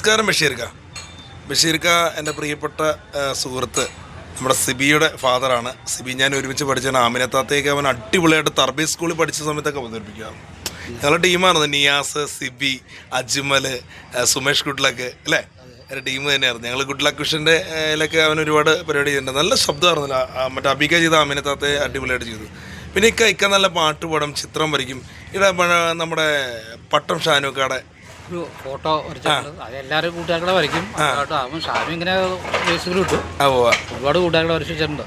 നമസ്കാരം ബഷീർക്ക എൻ്റെ പ്രിയപ്പെട്ട സുഹൃത്ത് നമ്മുടെ സിബിയുടെ ഫാദറാണ്. സിബി ഞാൻ ഒരുമിച്ച് പഠിച്ചാണ്. ആമിനത്താത്തേക്ക് അവൻ അടിപൊളിയായിട്ട് തർബീസ് സ്കൂളിൽ പഠിച്ച സമയത്തൊക്കെ അവതരിപ്പിക്കാറ്. ഞങ്ങളുടെ ടീമായിരുന്നു നിയാസ്, സിബി, അജ്മൽ, സുമേഷ് ഗുഡ്ലക്ക് അല്ലേ, എൻ്റെ ടീം തന്നെയായിരുന്നു. ഞങ്ങൾ ഗുഡ്ലക്ക് വിഷൻ്റെ ിലൊക്കെ അവൻ ഒരുപാട് പരിപാടി ചെയ്തിട്ടുണ്ട്. നല്ല ശബ്ദമായിരുന്നില്ല. മറ്റേ അബിക ചെയ്ത ആമിനത്താത്തയെ അടിപൊളിയായിട്ട് ചെയ്തു. പിന്നെ ഇക്ക നല്ല പാട്ട് പാടും, ചിത്രം വരയ്ക്കും. ഇവിടെ നമ്മുടെ പട്ടം ഷാനുക്കാടെ ഒരു ഫോട്ടോ വരച്ചിട്ടുണ്ട്. അത് എല്ലാവരും കൂട്ടുകാരുടെ വരയ്ക്കും. അവൻ ഷാനു ഇങ്ങനെ ഫേസ്ബുക്കിൽ ഇട്ടു. ഒരുപാട് കൂട്ടുകാരുടെ വരച്ചു വെച്ചിട്ടുണ്ട്.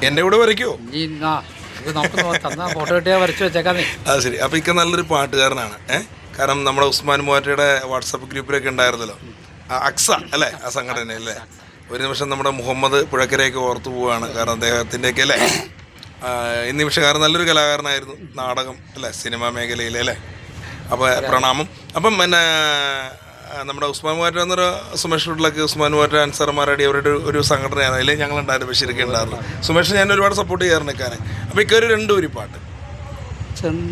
എൻ്റെ കൂടെ വരയ്ക്കുമോ? ഫോട്ടോ കിട്ടിയാൽ വരച്ചു വെച്ചേക്കാന്നേ. അത് ശരി. അപ്പോൾ ഇക്ക നല്ലൊരു പാട്ടുകാരനാണ്. കാരണം നമ്മുടെ ഉസ്മാൻ മൂവാറ്റയുടെ വാട്സപ്പ് ഗ്രൂപ്പിലൊക്കെ ഉണ്ടായിരുന്നല്ലോ, അക്സ അല്ലേ, ആ സംഘടന അല്ലേ. ഒരു നിമിഷം നമ്മുടെ മുഹമ്മദ് പുഴക്കരയൊക്കെ ഓർത്തു പോവുകയാണ്. കാരണം അദ്ദേഹത്തിൻ്റെയൊക്കെ അല്ലേ ഈ നിമിഷക്കാരൻ നല്ലൊരു കലാകാരനായിരുന്നു. നാടകം അല്ലേ, സിനിമാ മേഖലയിൽ അല്ലേ. അപ്പോൾ പ്രണാമം. അപ്പം പിന്നെ നമ്മുടെ ഉസ്മാൻ മൂവാറ്റ എന്നൊരു സുമേഷ് വീട്ടിലൊക്കെ ഉസ്മാൻ മൂവാറ്റ അൻസാർമാരടി അവരുടെ ഒരു സംഘടനയാണ്. അതിൽ ഞങ്ങളുണ്ടായിരുന്നു, ബഷീർക്ക് ഉണ്ടായിരുന്നു. സുമേഷ് ഞാൻ ഒരുപാട് സപ്പോർട്ട് ചെയ്യാറുണ്ട് ഇക്കാരെ. അപ്പോൾ ഇക്കൊരു രണ്ടുപേരി പാട്ട്. ചന്ദ്രകളപം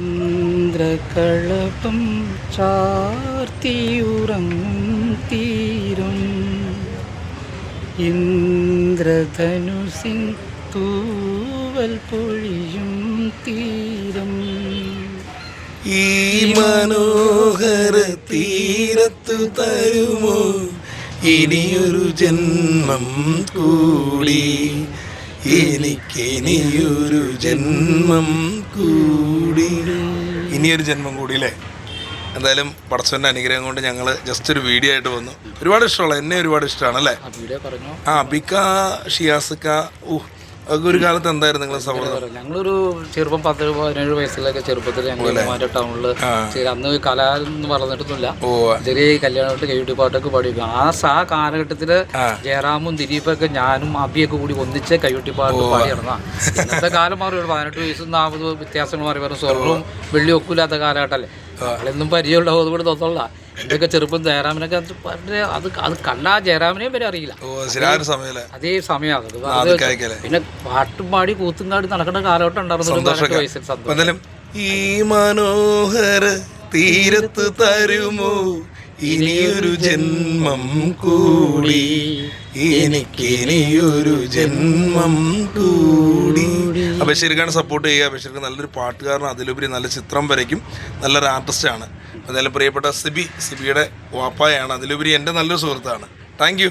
ചാർത്തിയുറങ്ങും തീരും ഇന്ദ്രധനുസിൻ തൂവൽ പൊഴിയും തീരം ഈ മനോഹര തീരത്തു തരുമോ ഇനിയൊരു ജന്മം കൂടി, എനിക്കിനിയൊരു ജന്മം കൂടി. ഇനിയൊരു ജന്മം കൂടി അല്ലേ. എന്തായാലും പടച്ചവൻ്റെ അനുഗ്രഹം കൊണ്ട് ഞങ്ങൾ ജസ്റ്റ് ഒരു വീഡിയോ ആയിട്ട് വന്നു. ഒരുപാട് ഇഷ്ടമുള്ള എന്നെ ഒരുപാട് ഇഷ്ടമാണ് അല്ലേ. അബിക, ഷിയാസിക്ക, അതൊക്കെ ഒരു കാലത്ത് എന്തായിരുന്നു നിങ്ങളെ സൗഹൃദം? ഞങ്ങളൊരു ചെറുപ്പം 10-17 വയസ്സിലൊക്കെ ചെറുപ്പത്തിൽ ഞങ്ങൾ ടൗണിൽ അന്ന് കല എന്ന് പറഞ്ഞിട്ടൊന്നുമില്ല. ചെറിയ കല്യാണമായിട്ട് കൈയൂട്ടി പാട്ടൊക്കെ പാടിയിരിക്കും. ആ കാലഘട്ടത്തിൽ ജയറാമും ദിലീപൊക്കെ ഞാനും അബിയൊക്കെ കൂടി ഒന്നിച്ച് കൈയൂട്ടി പാട്ട് പാടി നടന്ന. ഇന്നത്തെ കാലം മാറി 18 വയസ്സും 40 വ്യത്യാസങ്ങൾ മാറി പറഞ്ഞു. സ്വർണ്ണവും വെള്ളിയും ഒക്കില്ലാത്ത കാലഘട്ടമല്ലേ. നമ്മളെന്നും പരിചയമുണ്ടാവും. അതുകൊണ്ട് തോന്നല്ല ഇതൊക്കെ ചെറുപ്പം ജയറാമിനൊക്കെ അത് കണ്ടാ ജയറാമിനെയും വരെ അറിയില്ല. അതേ സമയമാണ്. പിന്നെ പാട്ടും പാടി കൂത്തും കാടി നടക്കുന്ന കാലഘട്ടം ഉണ്ടായിരുന്നു. ഈ മനോഹര തീരത്ത് തരുമോ ഇനിയൊരു ജന്മം കൂടി, എനിക്കിനിയൊരു ജന്മം കൂടി. ബഷീർക്കാണ് സപ്പോർട്ട് ചെയ്യുക. ബഷീർക്ക് നല്ലൊരു പാട്ടുകാരൻ, അതിലുപരി നല്ല ചിത്രം വരയ്ക്കും, നല്ലൊരു ആർട്ടിസ്റ്റാണ്. എന്തായാലും പ്രിയപ്പെട്ട സിബിയുടെ വാപ്പായാണ്, അതിലുപരി എൻ്റെ നല്ലൊരു സുഹൃത്താണ്. Thank you.